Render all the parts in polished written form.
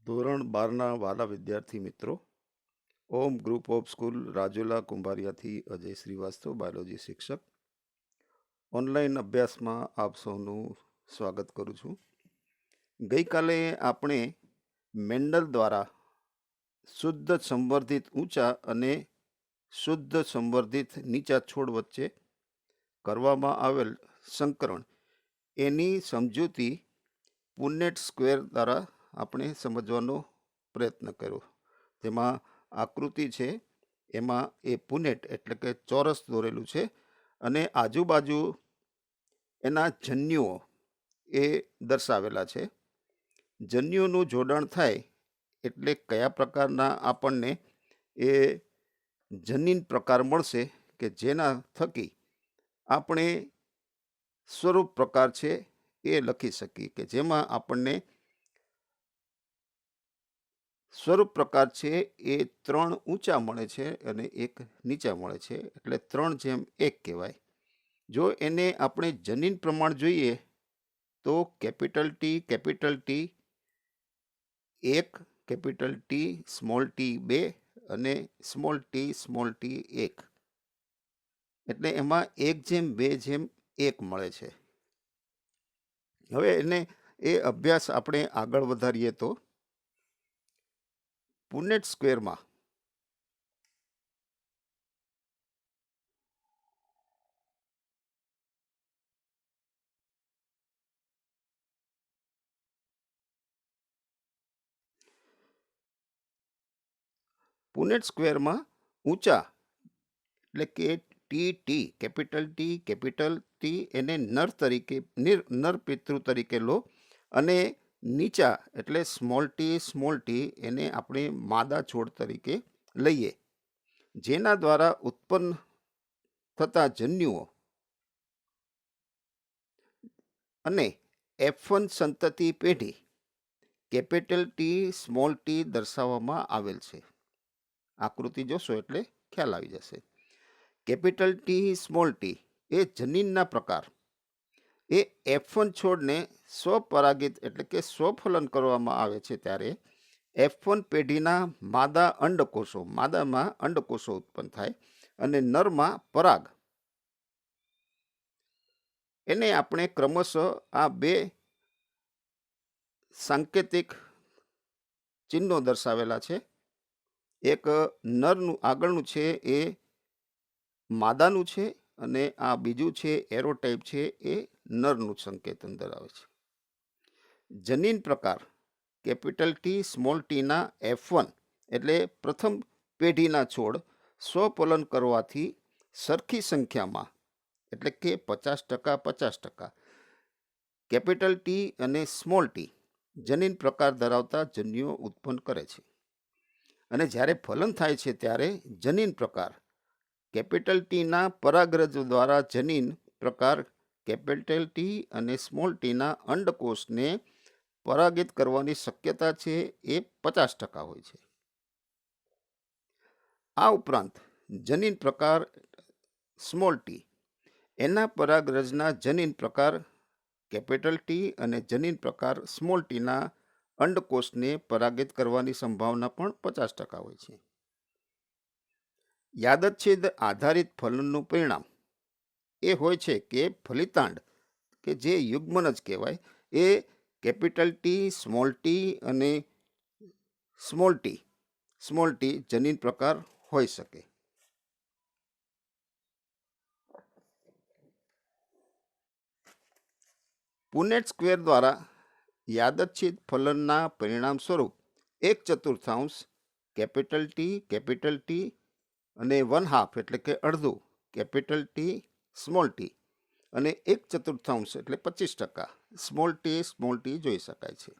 ધોરણ 12ના વાલા વિદ્યાર્થી મિત્રો, Om group of school Rajula કુંભારિયાથી અજય શ્રીવાસ્તવ, બાયોલોજી શિક્ષક. ઓનલાઈન અભ્યાસમાં આપ સૌનું સ્વાગત કરું છું. ગઈકાલે આપણે મેન્ડલ દ્વારા શુદ્ધ સંવર્ધિત ઊંચા અને શુદ્ધ સંવર્ધિત નીચા છોડ વચ્ચે કરવામાં આવેલ સંકરણ એની સમજૂતી પુનેટ સ્ક્વેર દ્વારા આપણે સમજવાનો પ્રયત્ન કર્યો. તેમાં આકૃતિ છે, એમાં એ પુનેટ એટલે કે ચોરસ દોરેલું છે અને આજુબાજુ એના જન્યુઓ એ દર્શાવેલા છે. જન્યુનું જોડાણ થાય એટલે કયા પ્રકારના આપણને એ જનીન પ્રકાર મળશે કે જેના થકી આપણે સ્વરૂપ પ્રકાર છે એ લખી શકીએ, કે જેમાં આપણને સ્વરૂપ પ્રકાર છે એ 3 ઊંચા મળે છે અને 1 નીચા મળે છે, એટલે 3:1 કહેવાય. જો એને આપણે જનીન પ્રમાણ જોઈએ તો capital T 1, capital T small T 2 અને સ્મોલ ટી 1, એટલે એમાં 1:2:1 મળે છે. હવે એને એ અભ્યાસ આપણે આગળ વધારીએ તો પુનેટ સ્ક્વેરમાં ઊંચા એટલે કે કેપિટલ ટી એને નર પિતૃ તરીકે લો, અને નીચા એટલે સ્મોલ ટી એને આપણે માદા છોડ તરીકે લઈએ, જેના દ્વારા ઉત્પન્ન થતા જન્યુઓ અને F1 સંતતિ પેઢી કેપિટલ ટી સ્મોલ ટી દર્શાવવામાં આવેલ છે. આકૃતિ જોશો એટલે ખ્યાલ આવી જશે. કેપિટલ ટી સ્મોલ ટી એ જનીનના પ્રકાર એ F1 છોડને સ્વપરાગિત એટલે કે સ્વફલન કરવામાં આવે છે ત્યારે F1 પેઢીના માદામાં અંડકોષો ઉત્પન્ન થાય અને નરમાં પરાગ. એને આપણે ક્રમશઃ આ 2 સાંકેતિક ચિહ્નો દર્શાવેલા છે. એક નરનું આગળનું છે એ માદાનું છે અને આ બીજું છે એરો ટાઈપ છે એ નરનું સંકેતન ધરાવે છે. જનીન પ્રકાર કેપિટલ ટી સ્મોલ ટીના F1 એટલે પ્રથમ પેઢીના છોડ સ્વફલન કરવાથી સરખી સંખ્યામાં એટલે કે 50% કેપિટલ ટી અને સ્મોલ ટી જનીન પ્રકાર ધરાવતા જન્યુઓ ઉત્પન્ન કરે છે. અને જ્યારે ફલન થાય છે ત્યારે જનીન પ્રકાર કેપિટલ ટીના પરાગરજ દ્વારા જનીન પ્રકાર કેપિટલ ટી અને સ્મોલ ટીના અંડકોષને પરાગિત કરવાની શક્યતા છે એ 50% હોય છે. આ ઉપરાંત જનીન પ્રકાર સ્મોલ ટી એના પરાગરજના જનીન પ્રકાર કેપિટલ ટી અને જનીન પ્રકાર સ્મોલ ટીના અંડકોષને પરાગિત કરવાની સંભાવના પણ 50% હોય છે. યાદચ્છિક આધારિત ફલનનું પરિણામ એ હોય છે કે ફલિતાંડ કે જે યુગ્મન જ કહેવાય એ કેપિટલ ટી અને સ્મોલ ટી જનીન પ્રકાર હોઈ શકે. પુનેટ સ્ક્વેર દ્વારા યાદચ્છિક ફલનના પરિણામ સ્વરૂપ 1/4 કેપિટલ ટી અને 1/2 એટલે કે અડધું કેપિટલ ટી સ્મોલ ટી અને 1/4 એટલે 25% સ્મોલ ટી જોઈ શકાય છે.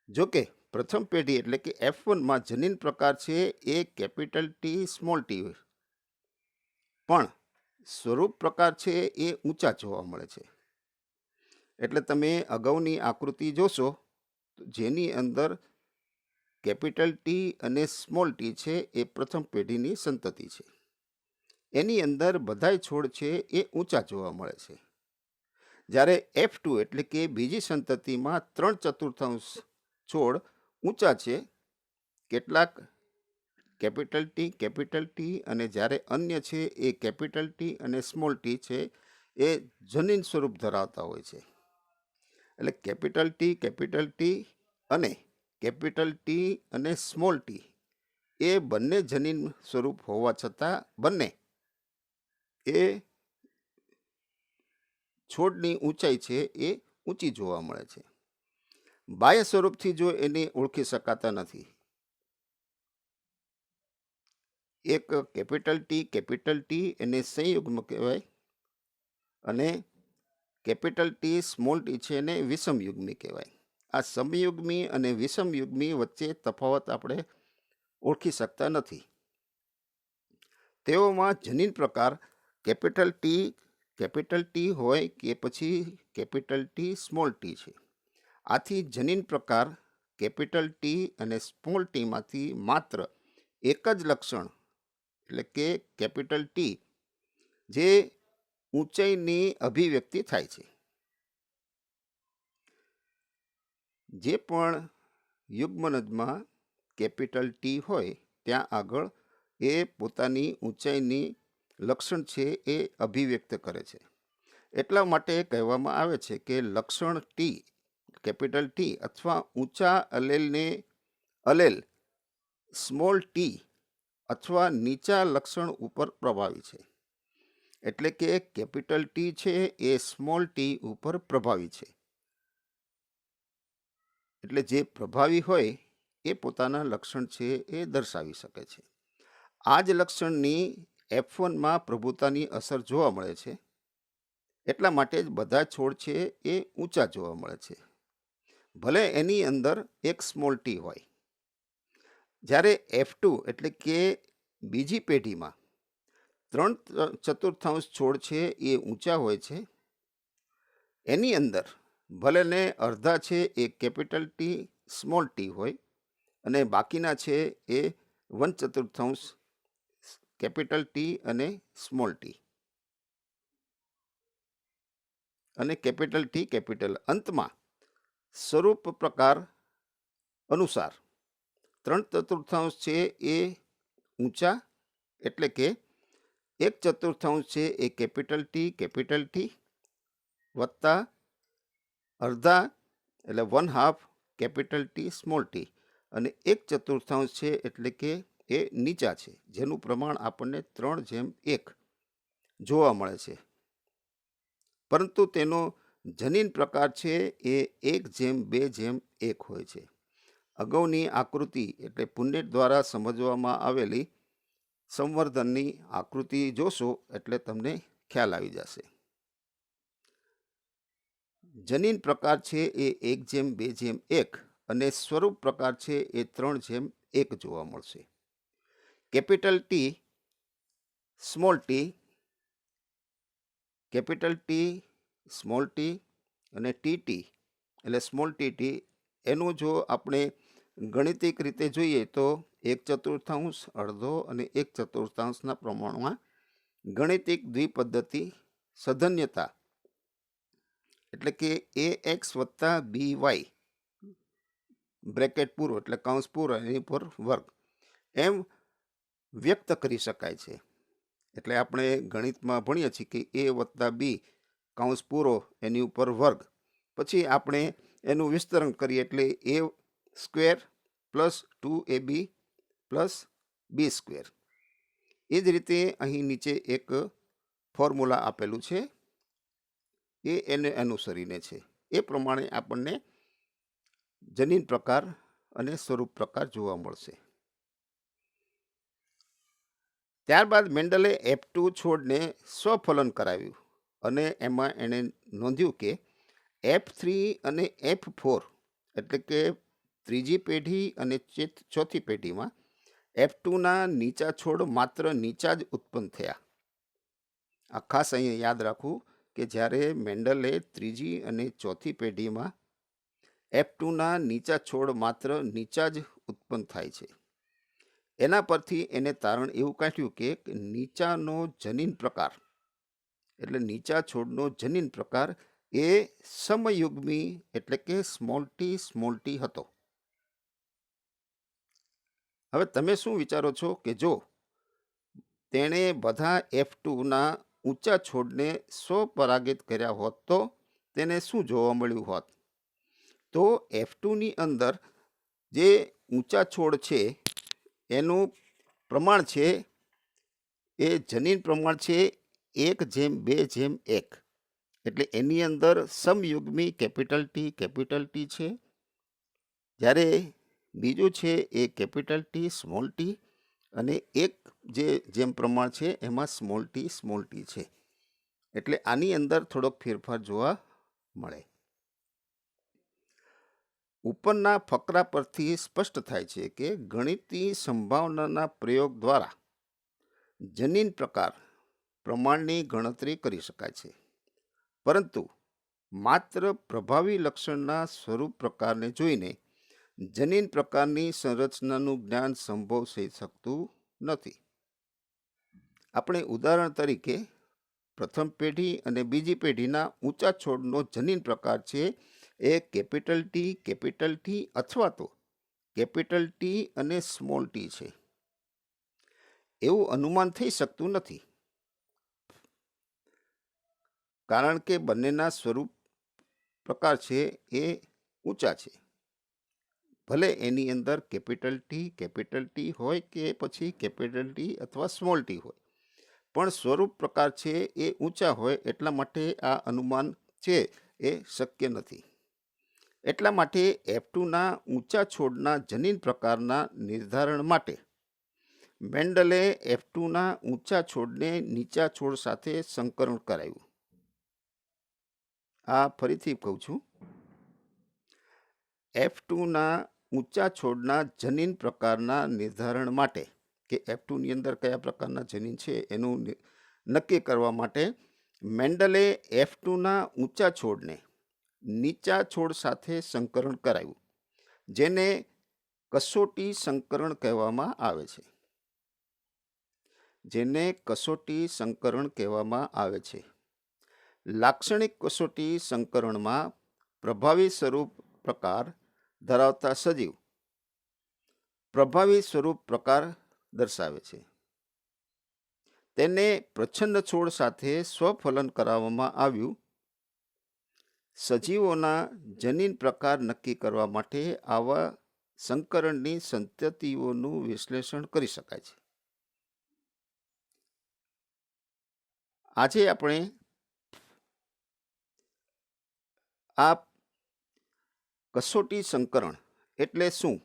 જોકે પ્રથમ પેઢી એટલે કે F1માં જનીન પ્રકાર છે એ કેપિટલ ટી સ્મોલ ટી પણ સ્વરૂપ પ્રકાર છે એ ઊંચા જોવા મળે છે. એટલે તમે અગાઉની આકૃતિ જોશો જેની અંદર કેપિટલ ટી અને સ્મોલ ટી છે એ પ્રથમ પેઢીની સંતતિ છે. એની અંદર બધાય છોડ છે એ ઊંચા જોવા મળે છે. જ્યારે F2 એટલે કે બીજી સંતતિમાં 3/4 છોડ ઊંચા છે, કેટલાક કેપિટલ ટી અને જ્યારે અન્ય છે એ કેપિટલ ટી અને સ્મોલ ટી છે એ જનીન સ્વરૂપ ધરાવતા હોય છે. એટલે કેપિટલ ટી અને કેપિટલ ટી અને સ્મોલ ટી એ બંને જનીન સ્વરૂપ હોવા છતાં બંને એ છોડની ઊંચાઈ છે એ ઊંચી જોવા મળે છે. બાહ્ય સ્વરૂપથી જો એને ઓળખી શકાતા નથી. એક કેપિટલ ટી એને સંયુગ્મ કહેવાય અને કેપિટલ ટી સ્મોલ ટી છે એને વિષમયુગ્મી કહેવાય. આ સમયુગ્મી અને વિષમયુગ્મી વચ્ચે તફાવત આપણે ઓળખી શકતા નથી. તેઓમાં જનીન પ્રકાર કેપિટલ ટી હોય કે પછી કેપિટલ ટી સ્મોલ ટી છે. આથી જનીન પ્રકાર કેપિટલ ટી અને સ્મોલ ટીમાંથી માત્ર એક જ લક્ષણ એટલે કે કેપિટલ ટી જે ઊંચાઈની અભિવ્યક્તિ થાય છે. જે પણ યુગ્મનદમાં કેપિટલ ટી હોય ત્યાં આગળ એ પોતાની ઊંચાઈની લક્ષણ છે એ અભિવ્યક્ત કરે છે. એટલા માટે કહેવામાં આવે છે કે લક્ષણ ટી કેપિટલ ટી અથવા ઊંચા અલેલ સ્મોલ ટી અથવા નીચા લક્ષણ ઉપર પ્રભાવી છે. એટલે કે કેપિટલ ટી છે એ સ્મોલ ટી ઉપર પ્રભાવી છે. એટલે જે પ્રભાવી હોય એ પોતાના લક્ષણ છે એ દર્શાવી શકે છે. આ જ લક્ષણની F1માં પ્રભુતાની અસર જોવા મળે છે. એટલા માટે જ બધા છોડ છે એ ઊંચા જોવા મળે છે, ભલે એની અંદર એક સ્મોલ ટી હોય. જ્યારે F2 એટલે કે બીજી પેઢીમાં 3/4 છોડ છે એ ઊંચા હોય છે. એની અંદર ભલે ને અડધા છે એ કેપિટલ ટી સ્મોલ ટી હોય અને બાકીના છે એ 1/4 કેપિટલ ટી અને સ્મોલ ટી અને કેપિટલ ટી કેપિટલ. અંતમાં સ્વરૂપ પ્રકાર અનુસાર 3/4 છે એ ઊંચા એટલે કે 1/4 છે એ કેપિટલ ટી વત્તા અડધા એટલે 1/2 કેપિટલ ટી સ્મોલ ટી અને 1/4 છે એટલે કે એ નીચા છે, જેનું પ્રમાણ આપણને 3:1 જોવા મળે છે. પરંતુ તેનો જનીન પ્રકાર છે એ 1:2:1 હોય છે. અગાઉની આકૃતિ એટલે પુન્નેટ દ્વારા સમજવામાં આવેલી સંવર્ધનની આકૃતિ જોશો એટલે તમને ખ્યાલ આવી જશે. જનીન પ્રકાર છે એ 1:2:1 અને સ્વરૂપ પ્રકાર છે એ 3:1 જોવા મળશે. Capital T small T capital T small T અને ટી એટલે સ્મોલ ટી એનું જો આપણે ગણિતિક રીતે જોઈએ તો 1/4 અડધો અને 1/4 પ્રમાણમાં ગણિતિક દ્વિપદ્ધતિ સધન્યતા એટલે કે AX વત્તા BY બ્રેકેટ પૂરો એટલે કૌંસ પૂરો એની પર વર્ગ એમ વ્યક્ત કરી શકાય છે. એટલે આપણે ગણિતમાં ભણીએ છીએ કે A વત્તા B કૌંસ પૂરો એની ઉપર વર્ગ, પછી આપણે એનું વિસ્તરણ કરીએ એટલે A² plus 2AB plus B². એ જ રીતે અહીં નીચે એક ફોર્મ્યુલા આપેલું છે એ એને અનુસરીને છે. એ પ્રમાણે આપણને જનીન પ્રકાર અને સ્વરૂપ પ્રકાર જોવા મળશે. ત્યારબાદ મેન્ડલે F2 છોડને સ્વફલન કરાવ્યું અને એમાં એણે નોંધ્યું કે F3 અને F4 એટલે કે ત્રીજી પેઢી અને ચોથી પેઢીમાં F2ના નીચા છોડ માત્ર નીચા જ ઉત્પન્ન થયા. આ ખાસ અહીંયા યાદ રાખવું કે જ્યારે મેન્ડલે ત્રીજી અને ચોથી પેઢીમાં F2ના નીચા છોડ માત્ર નીચા જ ઉત્પન્ન થાય છે. એના પરથી એને તારણ એવું કાઢ્યું કે નીચાનો જનીન પ્રકાર એટલે નીચા છોડનો જનીન પ્રકાર એ સમયુગ્મી એટલે કે સ્મોલ ટી હતો. હવે તમે શું વિચારો છો કે જો તેણે બધા F2ના ઊંચા છોડને સ્વપરાગિત કર્યા હોત તો તેને શું જોવા મળ્યું હોત? તો F2ની અંદર જે ઊંચા છોડ છે એનું પ્રમાણ છે એ જનીન પ્રમાણ છે 1:2:1. એટલે એની અંદર સમયુગ્મી કેપિટલ ટી છે, જ્યારે બીજું છે એ કેપિટલ ટી અને એક જે જેમ પ્રમાણ છે એમાં સ્મોલ ટી છે. એટલે આની અંદર થોડોક ફેરફાર જોવા મળે. ઉપરના ફકરા પરથી સ્પષ્ટ થાય છે કે ગણિતની સંભાવનાના પ્રયોગ દ્વારા જનીન પ્રમાણની ગણતરી કરી શકાય છે, પરંતુ માત્ર પ્રભાવી લક્ષણના સ્વરૂપ પ્રકારને જોઈને જનીન પ્રકારની સંરચનાનું જ્ઞાન સંભવ થઈ શકતું નથી. આપણે ઉદાહરણ તરીકે પ્રથમ પેઢી અને બીજી પેઢીના ઊંચા છોડનો જનીન પ્રકાર છે એ કેપિટલ ટી અથવા તો કેપિટલ ટી અને સ્મોલ ટી છે એવું અનુમાન થઈ શકતું નથી, કારણ કે બંનેના સ્વરૂપ પ્રકાર છે એ ઊંચા છે. ભલે એની અંદર કેપિટલ ટી હોય કે પછી કેપિટલ ટી અથવા સ્મોલ ટી હોય, પણ સ્વરૂપ પ્રકાર છે એ ઊંચા હોય એટલા માટે આ અનુમાન છે એ શક્ય નથી. એટલા માટે F2ના ઊંચા છોડના જનીન પ્રકારના નિર્ધારણ માટે મેન્ડલે F2ના ઊંચા છોડને નીચા છોડ સાથે સંકરણ કરાયું. આ ફરીથી કહું છું, F2ના ઊંચા છોડના જનીન પ્રકારના નિર્ધારણ માટે કે F2ની અંદર કયા પ્રકારના જનીન છે એનું નક્કી કરવા માટે મેન્ડલે F2ના ઊંચા છોડને નીચા છોડ સાથે સંકરણ કરાયું, જેને કસોટી સંકરણ કહેવામાં આવે છે. લાક્ષણિક કસોટી સંકરણમાં પ્રભાવી સ્વરૂપ પ્રકાર ધરાવતા સજીવ પ્રભાવી સ્વરૂપ પ્રકાર દર્શાવે છે. તેને પ્રચ્છન્ન છોડ સાથે સ્વફલન કરાવવામાં આવ્યું. સજીવોના જનીન પ્રકાર નક્કી કરવા માટે આવા સંકરણની સંતતિઓનું વિશ્લેષણ કરી શકાય છે. આજે આપણે આ કસોટી સંકરણ એટલે શું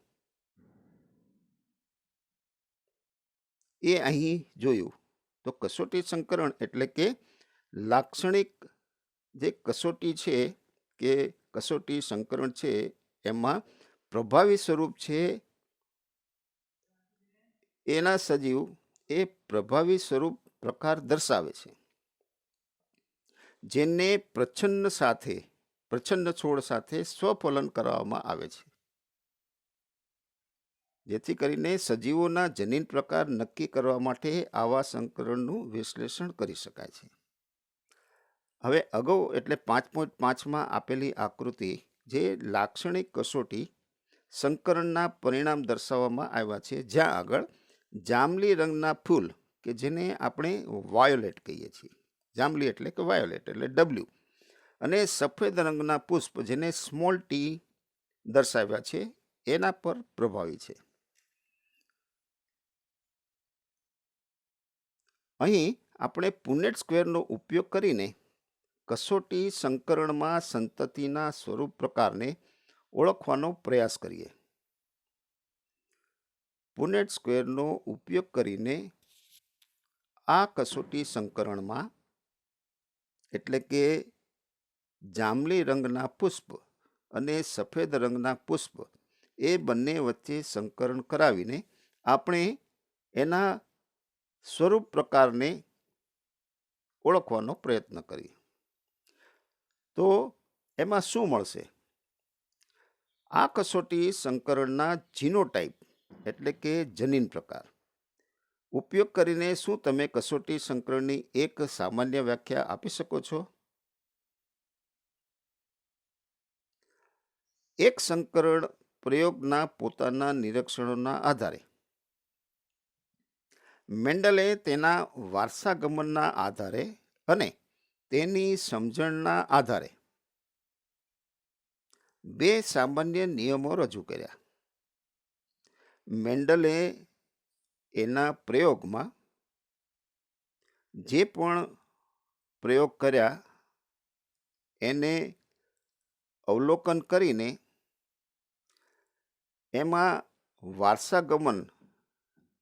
એ અહીં જોયું. તો કસોટી સંકરણ એટલે કે લાક્ષણિક જે કસોટી છે કે કસોટી સંકરણ છે એમાં પ્રભાવી સ્વરૂપ છે એના સજીવ એ પ્રભાવી સ્વરૂપ પ્રકાર દર્શાવે છે, જેને પ્રચ્છન્ન છોડ સાથે સ્વફલન કરવામાં આવે છે, જેથી કરીને સજીવોના જનીન પ્રકાર નક્કી કરવા માટે આવા સંકરણનું વિશ્લેષણ કરી શકાય છે. હવે અગાઉ એટલે 5.5માં આપેલી આકૃતિ જે લાક્ષણિક કસોટી સંકરણના પરિણામ દર્શાવવામાં આવ્યા છે, જ્યાં આગળ જાંબલી રંગના ફૂલ કે જેને આપણે વાયોલેટ કહીએ છીએ, જાંબલી એટલે કે વાયોલેટ એટલે W, અને સફેદ રંગના પુષ્પ જેને સ્મોલ ટી દર્શાવ્યા છે એના પર પ્રભાવી છે. અહીં આપણે પુનેટ સ્ક્વેરનો ઉપયોગ કરીને કસોટી સંકરણમાં સંતતિના સ્વરૂપ પ્રકારને ઓળખવાનો પ્રયાસ કરીએ. પુનેટ સ્ક્વેરનો ઉપયોગ કરીને આ કસોટી સંકરણમાં એટલે કે જાંબલી રંગના પુષ્પ અને સફેદ રંગના પુષ્પ એ બંને વચ્ચે સંકરણ કરાવીને આપણે એના સ્વરૂપ પ્રકારને ઓળખવાનો પ્રયત્ન કરીએ. તો એમાં શું મળશે? આ કસોટી સંકરણના જીનોટાઈપ એટલે કે જનીન પ્રકાર ઉપયોગ કરીને શું તમે કસોટી સંકરણની એક સામાન્ય વ્યાખ્યા આપી શકો છો? એક સંકરણ પ્રયોગના પોતાના નિરીક્ષણોના આધારે મેન્ડલે તેના વારસાગમનના આધારે અને તેની સમજણના આધારે બે સામાન્ય નિયમો રજૂ કર્યા. મેન્ડલે એના પ્રયોગમાં જે પણ પ્રયોગ કર્યા એને અવલોકન કરીને એમાં વારસાગમન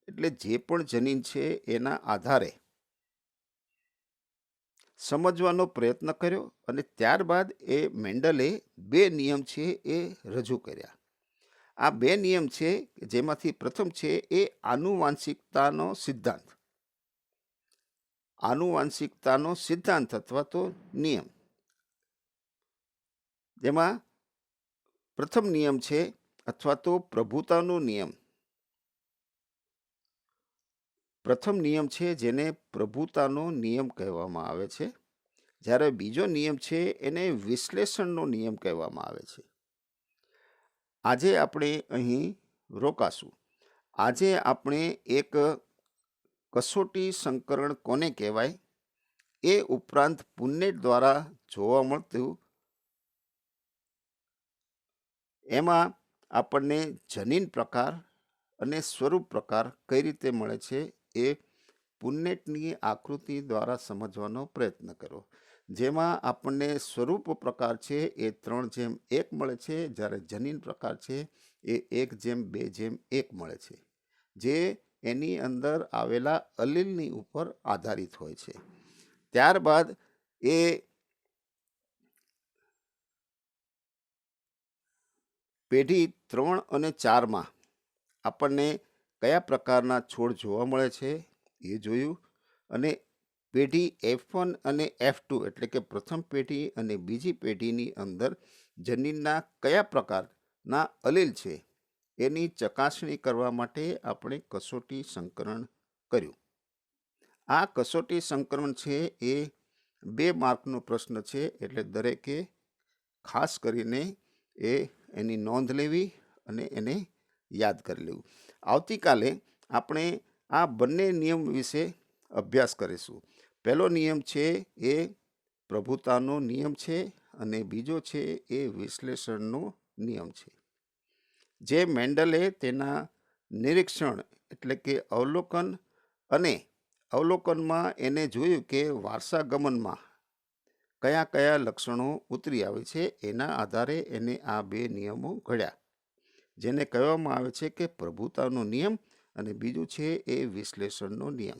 એટલે જે પણ જનીન છે એના આધારે સમજવાનો પ્રયત્ન કર્યો અને ત્યારબાદ એ મેન્ડલે બે નિયમ છે એ રજૂ કર્યા. આ બે નિયમ છે જેમાંથી પ્રથમ છે એ આનુવાંશિકતાનો સિદ્ધાંત. આનુવાંશિકતાનો સિદ્ધાંત અથવા તો નિયમ, જેમાં પ્રથમ નિયમ છે અથવા તો પ્રભુતાનો નિયમ. પ્રથમ નિયમ છે જેને પ્રભુતાનો નિયમ કહેવામાં આવે છે, જ્યારે બીજો નિયમ છે એને વિશ્લેષણનો નિયમ કહેવામાં આવે છે. આજે આપણે અહીં રોકાશું. આજે આપણે એક કસોટી સંકરણ કોને કહેવાય એ ઉપરાંત પુન્નેટ દ્વારા જોવા મળતું એમાં આપણને જનીન પ્રકાર અને સ્વરૂપ પ્રકાર કઈ રીતે મળે છે એ પુન્નેટની આકૃતિ દ્વારા સમજવાનો પ્રયત્ન કરો. જેમાં આપણને સ્વરૂપ પ્રકાર છે એ 3:1 મળે છે, જ્યારે જનીન પ્રકાર છે એ 1:2:1 મળે છે, જે એની અંદર આવેલા અલીલની ઉપર આધારિત હોય છે. ત્યારબાદ એ પેઢી 3 અને 4માં આપણને કયા પ્રકારના છોડ જોવા મળે છે એ જોયું, અને પેઢી F1 અને F2 એટલે કે પ્રથમ પેઢી અને બીજી પેઢીની અંદર જનીનના કયા પ્રકારના અલીલ છે એની ચકાસણી કરવા માટે આપણે કસોટી સંકરણ કર્યું. આ કસોટી સંકરણ છે એ 2 માર્કનો પ્રશ્ન છે, એટલે દરેકે ખાસ કરીને એની નોંધ લેવી અને એને યાદ કરી લેવું. આવતીકાલે આપણે આ બંને નિયમ વિશે અભ્યાસ કરીશું. પહેલો નિયમ છે એ પ્રભુતાનો નિયમ છે અને બીજો છે એ વિશ્લેષણનો નિયમ છે, જે મેન્ડલે તેના નિરીક્ષણ એટલે કે અવલોકન અને અવલોકનમાં એને જોયું કે વારસાગમનમાં કયા કયા લક્ષણો ઉતરી આવે છે, એના આધારે એને આ બે નિયમો ઘડ્યા, જેને કહેવામાં આવે છે કે પ્રભુતાનો નિયમ અને બીજું છે એ વિશ્લેષણનો નિયમ.